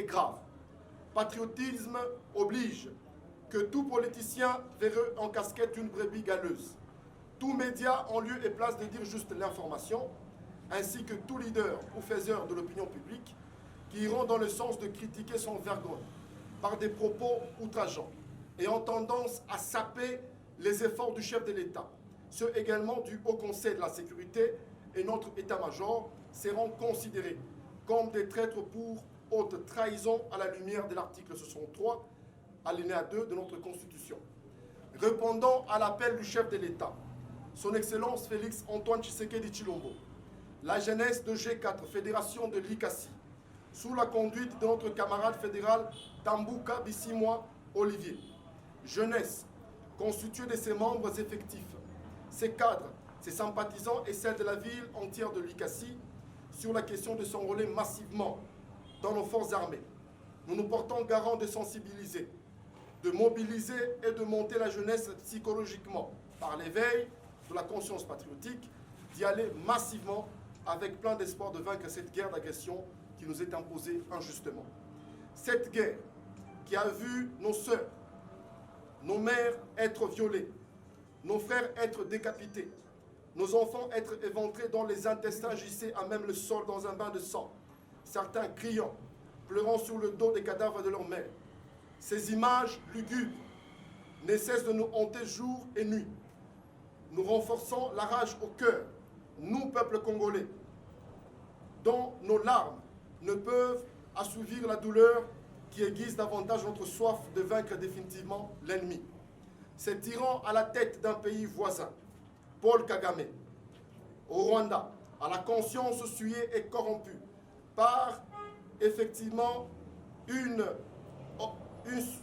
est grave. Patriotisme oblige que tout politicien verrait en casquette une brebis galeuse. Tout média en lieu et place de dire juste l'information, ainsi que tout leader ou faiseur de l'opinion publique qui iront dans le sens de critiquer sans vergogne par des propos outrageants et ont tendance à saper les efforts du chef de l'État. Ceux également du Haut Conseil de la Sécurité et notre état-major seront considérés comme des traîtres pour haute trahison à la lumière de l'article 63, alinéa 2 de notre Constitution. Répondant à l'appel du chef de l'État, son Excellence Félix Antoine Tshisekedi Tshilombo, la jeunesse de G4, Fédération de l'ICASI, sous la conduite de notre camarade fédéral Tambouka Bissimois Olivier, jeunesse constituée de ses membres effectifs, ses cadres, ses sympathisants et celle de la ville entière de l'ICASI, sur la question de s'enrôler massivement dans nos forces armées. Nous nous portons garant de sensibiliser, de mobiliser et de monter la jeunesse psychologiquement par l'éveil de la conscience patriotique, d'y aller massivement avec plein d'espoir de vaincre cette guerre d'agression qui nous est imposée injustement. Cette guerre qui a vu nos sœurs, nos mères être violées, nos frères être décapités, nos enfants être éventrés dont les intestins gissaient à même le sol dans un bain de sang, certains criant, pleurant sur le dos des cadavres de leurs mères. Ces images lugubres ne cessent de nous hanter jour et nuit. Nous renforçons la rage au cœur, nous, peuple congolais, dont nos larmes ne peuvent assouvir la douleur qui aiguise davantage notre soif de vaincre définitivement l'ennemi. Ces tyrans à la tête d'un pays voisin, Paul Kagame, au Rwanda, à la conscience souillée et corrompue, par effectivement une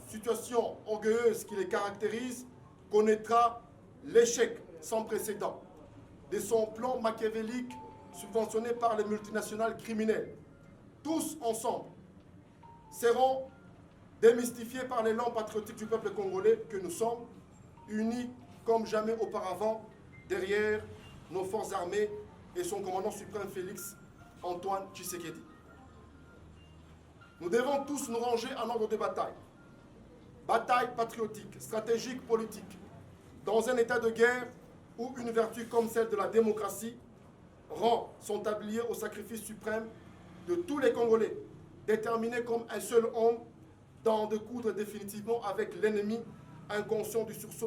situation orgueilleuse qui les caractérise, connaîtra l'échec sans précédent de son plan machiavélique subventionné par les multinationales criminelles. Tous ensemble seront démystifiés par l'élan patriotique du peuple congolais que nous sommes, unis comme jamais auparavant derrière nos forces armées et son commandant suprême Félix Antoine Tshisekedi. Nous devons tous nous ranger en ordre de bataille. Bataille patriotique, stratégique, politique, dans un état de guerre où une vertu comme celle de la démocratie rend son tablier au sacrifice suprême de tous les Congolais, déterminés comme un seul homme d'en découdre définitivement avec l'ennemi inconscient du sursaut